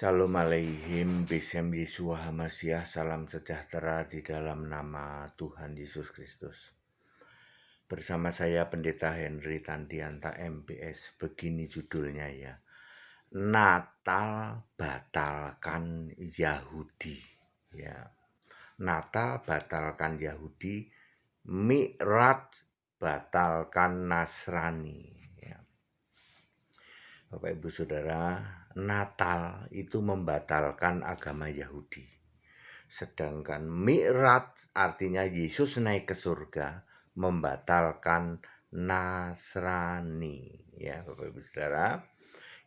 Shalom aleihim, Besem Yeshua Hamasiah, salam sejahtera di dalam nama Tuhan Yesus Kristus. Bersama saya Pendeta Henry Tandianta MPS, begini judulnya ya. Natal batalkan Yahudi. Ya. Natal batalkan Yahudi, Mi'raj batalkan Nasrani. Ya. Bapak Ibu Saudara, Natal itu membatalkan agama Yahudi. Sedangkan Mi'raj artinya Yesus naik ke surga membatalkan Nasrani. Ya, Bapak Ibu Saudara,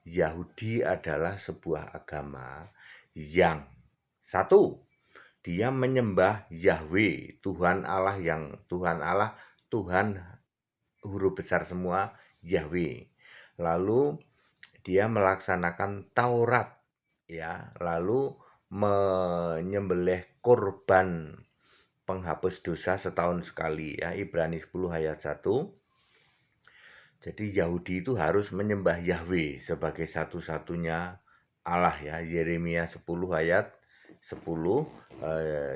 Yahudi adalah sebuah agama yang satu, dia menyembah Yahweh, Tuhan Allah Tuhan huruf besar semua, Yahweh. Lalu dia melaksanakan Taurat, ya, lalu menyembelih korban penghapus dosa setahun sekali, ya, Ibrani 10 ayat 1. Jadi Yahudi itu harus menyembah Yahweh sebagai satu-satunya Allah, ya. Yeremia 10 ayat 10,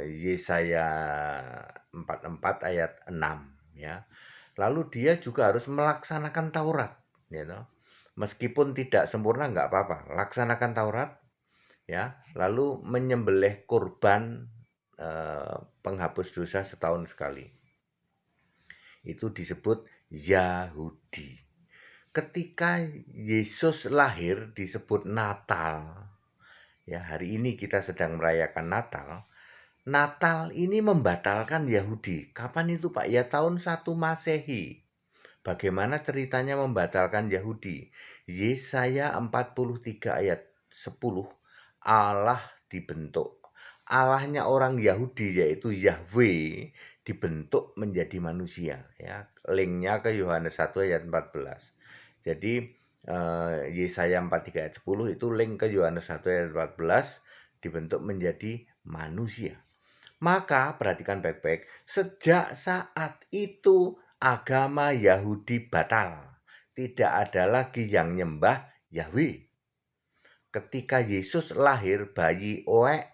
Yesaya 44 ayat 6, ya. Lalu dia juga harus melaksanakan Taurat, gitu. Meskipun tidak sempurna nggak apa-apa, laksanakan Taurat, ya. Lalu menyembelih korban penghapus dosa setahun sekali. Itu disebut Yahudi. Ketika Yesus lahir disebut Natal. Ya, hari ini kita sedang merayakan Natal. Natal ini membatalkan Yahudi. Kapan itu, Pak? Ya tahun 1 Masehi. Bagaimana ceritanya membatalkan Yahudi? Yesaya 43 ayat 10, Allah dibentuk. Allahnya orang Yahudi yaitu Yahweh dibentuk menjadi manusia. Ya, linknya ke Yohanes 1 ayat 14. Jadi Yesaya 43 ayat 10 itu link ke Yohanes 1 ayat 14, dibentuk menjadi manusia. Maka perhatikan baik-baik, sejak saat itu agama Yahudi batal. Tidak ada lagi yang nyembah Yahweh. Ketika Yesus lahir, bayi oek.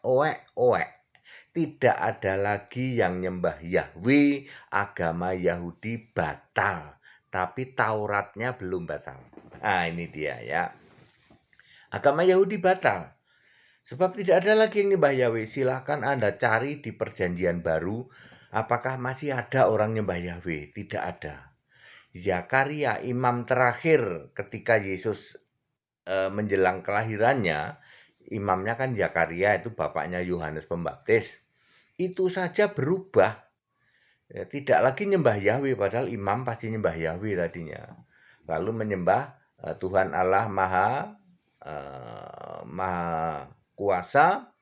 Tidak ada lagi yang nyembah Yahweh, agama Yahudi batal. Tapi Tauratnya belum batal. Nah, ini dia ya. Agama Yahudi batal. Sebab tidak ada lagi yang nyembah Yahweh. Silahkan Anda cari di perjanjian baru, apakah masih ada orang nyembah Yahweh? Tidak ada. Zakaria, imam terakhir ketika Yesus menjelang kelahirannya, imamnya kan Zakaria, itu bapaknya Yohanes Pembaptis. Itu saja berubah. Ya, tidak lagi nyembah Yahweh, padahal imam pasti nyembah Yahweh tadinya. Lalu menyembah Tuhan Allah Maha Kuasa.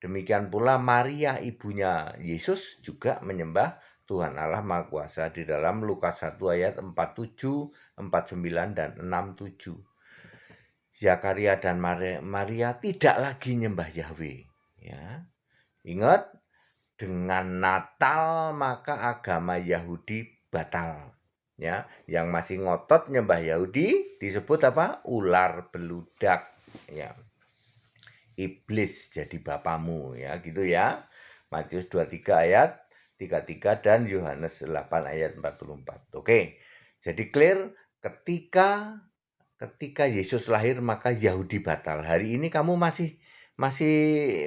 Demikian pula Maria ibunya Yesus juga menyembah Tuhan Allah Maha Kuasa di dalam Lukas 1 ayat 47, 49 dan 67. Zakaria dan Maria tidak lagi nyembah Yahweh, ya. Ingat, dengan Natal maka agama Yahudi batal. Ya, yang masih ngotot nyembah Yahudi disebut apa? Ular beludak, ya. Iblis jadi bapamu, ya, gitu ya. Matius 23 ayat 33 dan Yohanes 8 ayat 44. Oke. Jadi clear, ketika Yesus lahir maka Yahudi batal. Hari ini kamu masih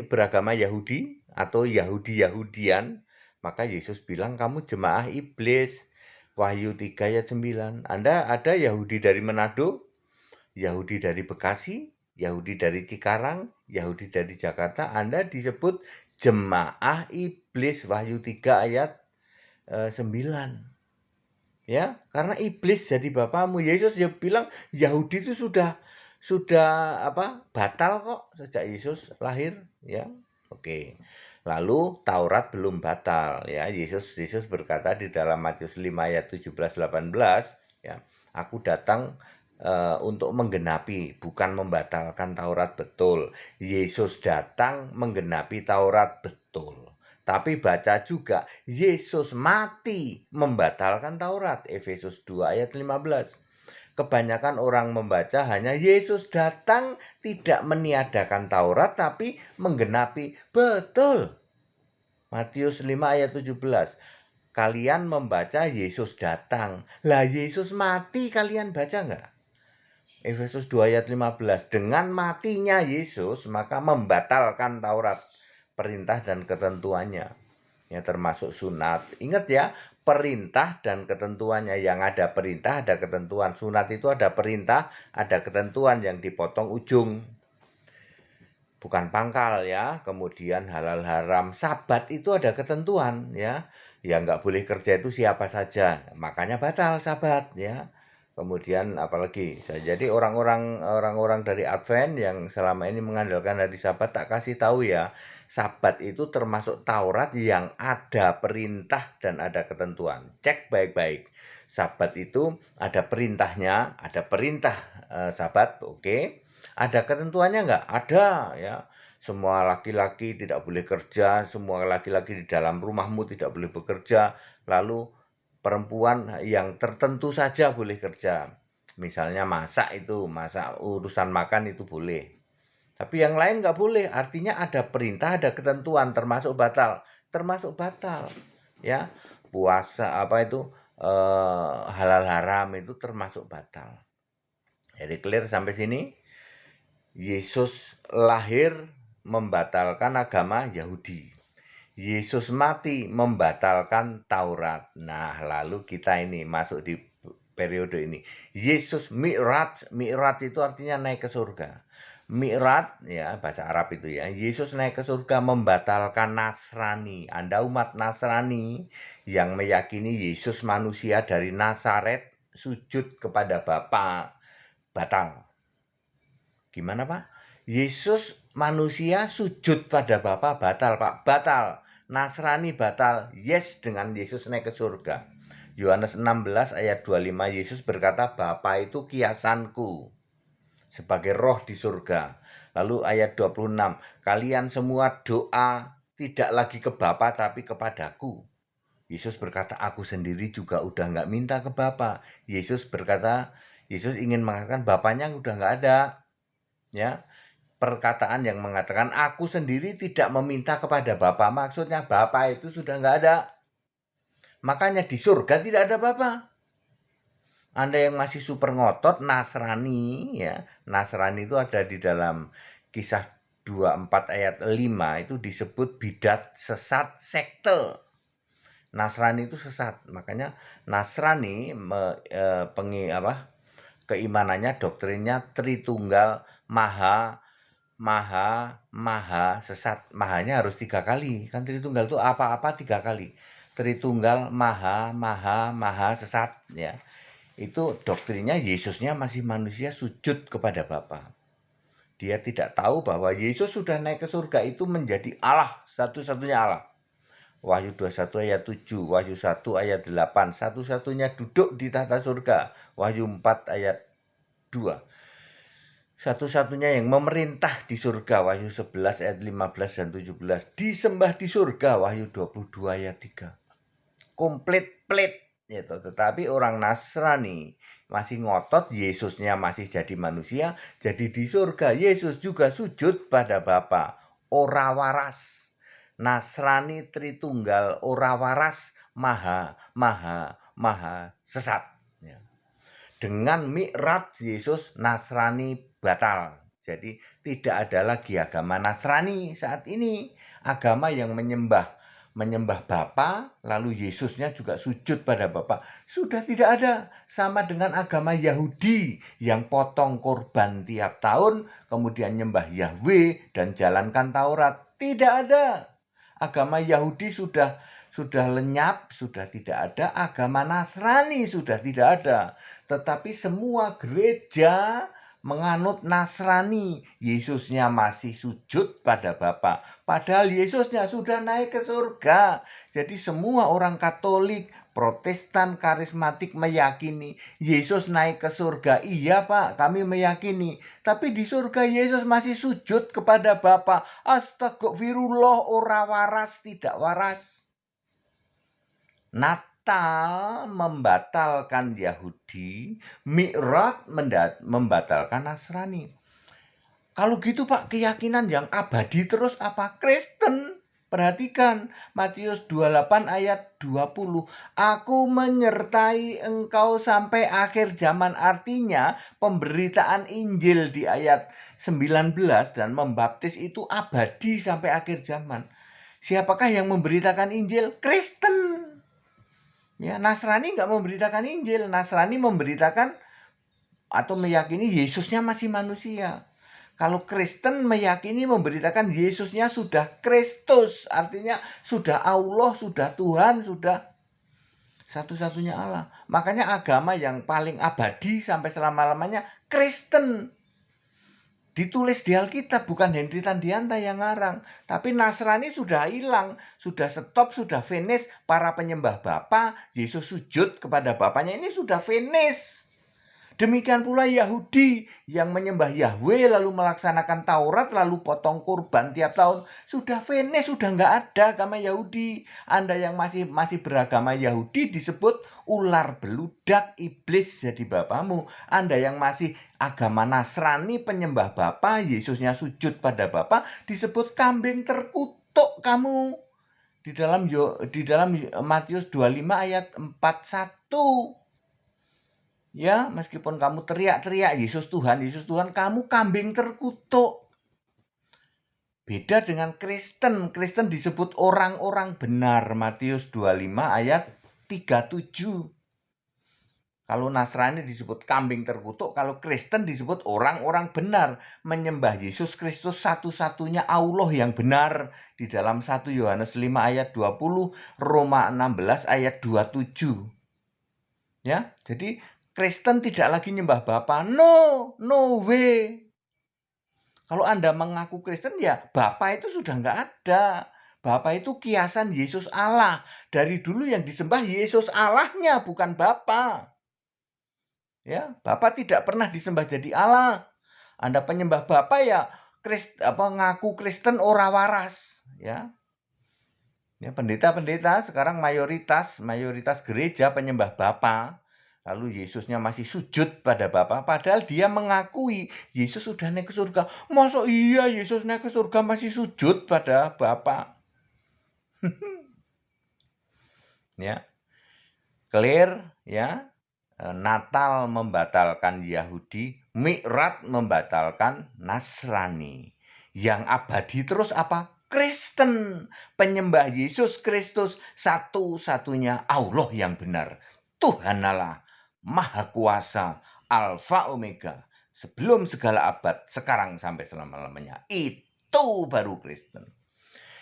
beragama Yahudi atau Yahudi-Yahudian, maka Yesus bilang kamu jemaah iblis. Wahyu 3 ayat 9. Anda ada Yahudi dari Manado, Yahudi dari Bekasi, Yahudi dari Cikarang, Yahudi dari Jakarta, Anda disebut jemaah iblis. Wahyu 3 ayat 9. Ya, karena iblis jadi bapamu. Yesus ya bilang Yahudi itu sudah batal kok sejak Yesus lahir, ya. Oke. Lalu Taurat belum batal, ya. Yesus berkata di dalam Matius 5 ayat 17-18, ya. Aku datang untuk menggenapi, bukan membatalkan Taurat, betul. Yesus datang menggenapi Taurat, betul. Tapi baca juga, Yesus mati membatalkan Taurat. Efesus 2 ayat 15. kebanyakan orang membaca hanya Yesus datang tidak meniadakan Taurat tapi menggenapi. Betul. Matius 5 ayat 17. Kalian membaca Yesus datang. Lah Yesus mati kalian baca nggak? Efesus 2 ayat 15. Dengan matinya Yesus maka membatalkan Taurat, perintah dan ketentuannya. Ya termasuk sunat. Ingat ya, perintah dan ketentuannya. Yang ada perintah ada ketentuan. Sunat itu ada perintah, ada ketentuan yang dipotong ujung. Bukan pangkal ya. Kemudian halal haram. Sabat itu ada ketentuan ya. Ya nggak boleh kerja itu siapa saja. Makanya batal sabat ya. Kemudian apalagi, jadi orang-orang dari Advent yang selama ini mengandalkan hari Sabat tak kasih tahu ya, Sabat itu termasuk Taurat yang ada perintah dan ada ketentuan. Cek baik-baik. Sabat itu ada perintahnya, ada perintah Sabat, oke. Ada ketentuannya nggak? Ada ya. Semua laki-laki tidak boleh kerja, semua laki-laki di dalam rumahmu tidak boleh bekerja. Lalu perempuan yang tertentu saja boleh kerja. Misalnya masak urusan makan itu boleh. Tapi yang lain nggak boleh. Artinya ada perintah, ada ketentuan, termasuk batal. Termasuk batal. Ya, puasa halal haram itu termasuk batal. Jadi clear sampai sini? Yesus lahir membatalkan agama Yahudi. Yesus mati membatalkan Taurat. Nah, lalu kita ini masuk di periode ini. Yesus Mi'raj. Mi'raj itu artinya naik ke surga. Mi'raj ya bahasa Arab itu ya. Yesus naik ke surga membatalkan Nasrani. Anda umat Nasrani yang meyakini Yesus manusia dari Nazaret sujud kepada Bapa. Batal. Gimana Pak? Yesus manusia sujud pada Bapa batal Pak. Batal. Nasrani batal, yes dengan Yesus naik ke surga. Yohanes 16 ayat 25 Yesus berkata Bapa itu kiasanku sebagai roh di surga. Lalu ayat 26 kalian semua doa tidak lagi ke Bapa tapi kepadaku. Yesus berkata aku sendiri juga udah nggak minta ke Bapa. Yesus ingin mengatakan Bapanya udah nggak ada. Ya, perkataan yang mengatakan aku sendiri tidak meminta kepada Bapa, maksudnya Bapa itu sudah nggak ada. Makanya di surga tidak ada Bapa. Anda yang masih super ngotot Nasrani ya, Nasrani itu ada di dalam Kisah 24 ayat 5 itu disebut bidat, sesat, sekte. Nasrani itu sesat. Makanya Nasrani keimanannya, doktrinnya Tritunggal, maha sesat. Mahanya harus 3 kali. Kan Tritunggal itu apa-apa 3 kali. Tritunggal, maha sesat ya. Itu doktrinnya Yesusnya masih manusia sujud kepada Bapa. Dia tidak tahu bahwa Yesus sudah naik ke surga itu menjadi Allah, satu-satunya Allah. Wahyu 21 ayat 7, Wahyu 1 ayat 8, satu-satunya duduk di tahta surga. Wahyu 4 ayat 2. Satu-satunya yang memerintah di surga, Wahyu 11 ayat 15 dan 17. Disembah di surga, Wahyu 22 ayat 3. Komplit plit gitu. Tetapi orang Nasrani masih ngotot Yesusnya masih jadi manusia, jadi di surga Yesus juga sujud pada Bapa. Ora waras. Nasrani Tritunggal, ora waras, maha sesat. Ya. Dengan Mi'raj Yesus Nasrani batal. Jadi tidak ada lagi agama Nasrani saat ini. Agama yang menyembah Bapa, lalu Yesusnya juga sujud pada Bapa. Sudah tidak ada. Sama dengan agama Yahudi yang potong korban tiap tahun, kemudian nyembah Yahweh dan jalankan Taurat. Tidak ada. Agama Yahudi sudah lenyap, sudah tidak ada. Agama Nasrani sudah tidak ada. Tetapi semua gereja menganut Nasrani. Yesusnya masih sujud pada Bapa. Padahal Yesusnya sudah naik ke surga. Jadi semua orang Katolik, Protestan, karismatik meyakini Yesus naik ke surga. Iya Pak, kami meyakini. Tapi di surga Yesus masih sujud kepada Bapa. Astagfirullah, ora waras, tidak waras. Natal membatalkan Yahudi, Mi'raj membatalkan Nasrani. Kalau gitu Pak, keyakinan yang abadi terus apa? Kristen. Perhatikan Matius 28 ayat 20. Aku menyertai engkau sampai akhir zaman. Artinya pemberitaan Injil di ayat 19 dan membaptis itu abadi sampai akhir zaman. Siapakah yang memberitakan Injil? Kristen. Ya, Nasrani nggak memberitakan Injil. Nasrani memberitakan atau meyakini Yesusnya masih manusia. Kalau Kristen meyakini memberitakan Yesusnya sudah Kristus, artinya sudah Allah, sudah Tuhan, sudah satu-satunya Allah. Makanya agama yang paling abadi sampai selama-lamanya Kristen. Ditulis di Alkitab, bukan Henry Tandianta yang ngarang. Tapi Nasrani sudah hilang, sudah stop, sudah finish. Para penyembah Bapa, Yesus sujud kepada Bapaknya, ini sudah finish. Demikian pula Yahudi yang menyembah Yahweh lalu melaksanakan Taurat lalu potong kurban tiap tahun. Sudah finish, sudah nggak ada agama Yahudi. Anda yang masih beragama Yahudi disebut ular beludak, iblis jadi bapamu. Anda yang masih agama Nasrani penyembah Bapa, Yesusnya sujud pada Bapa, disebut kambing terkutuk kamu. Di dalam Matius 25 ayat 41. Ya, meskipun kamu teriak-teriak Yesus Tuhan, kamu kambing terkutuk. Beda dengan Kristen. Kristen disebut orang-orang benar. Matius 25 ayat 37. Kalau Nasrani disebut kambing terkutuk, kalau Kristen disebut orang-orang benar. Menyembah Yesus Kristus satu-satunya Allah yang benar. Di dalam 1 Yohanes 5 ayat 20, Roma 16 ayat 27. Ya, jadi Kristen tidak lagi nyembah Bapa. No way. Kalau Anda mengaku Kristen, ya Bapa itu sudah nggak ada. Bapa itu kiasan Yesus Allah. Dari dulu yang disembah Yesus Allahnya, bukan Bapa. Ya, Bapa tidak pernah disembah jadi Allah. Anda penyembah Bapa ya ngaku Kristen ora waras. Ya, pendeta-pendeta sekarang mayoritas gereja penyembah Bapa. Lalu Yesusnya masih sujud pada Bapa, padahal dia mengakui Yesus sudah naik ke surga. Masa iya Yesus naik ke surga masih sujud pada Bapa? Ya, clear ya. Natal membatalkan Yahudi, Mi'raj membatalkan Nasrani. Yang abadi terus apa? Kristen, penyembah Yesus Kristus, satu-satunya Allah yang benar. Tuhan Allah, Maha Kuasa, Alfa Omega, sebelum segala abad, sekarang sampai selama-lamanya. Itu baru Kristen.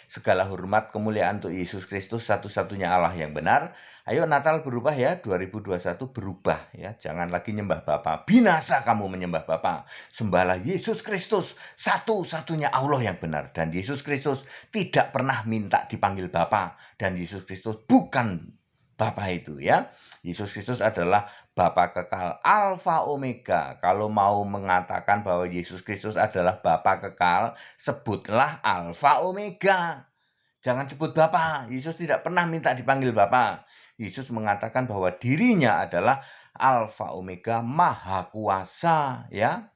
Segala hormat kemuliaan untuk Yesus Kristus, satu-satunya Allah yang benar. Ayo Natal berubah ya, 2021 berubah ya. Jangan lagi nyembah Bapa. Binasa kamu menyembah Bapa. Sembahlah Yesus Kristus, satu-satunya Allah yang benar. Dan Yesus Kristus tidak pernah minta dipanggil Bapa. Dan Yesus Kristus bukan Bapa itu ya. Yesus Kristus adalah Bapa kekal, Alfa Omega. Kalau mau mengatakan bahwa Yesus Kristus adalah Bapa kekal, sebutlah Alfa Omega. Jangan sebut Bapa. Yesus tidak pernah minta dipanggil Bapa. Yesus mengatakan bahwa dirinya adalah Alfa Omega, Maha Kuasa ya.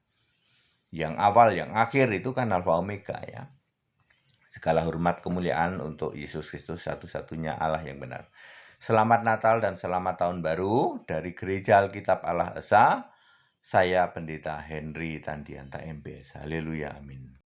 Yang awal, yang akhir itu kan Alfa Omega ya. Segala hormat kemuliaan untuk Yesus Kristus, satu-satunya Allah yang benar. Selamat Natal dan selamat Tahun Baru dari Gereja Alkitab Allah Esa. Saya Pendeta Henry Tandianta MBS. Haleluya, amin.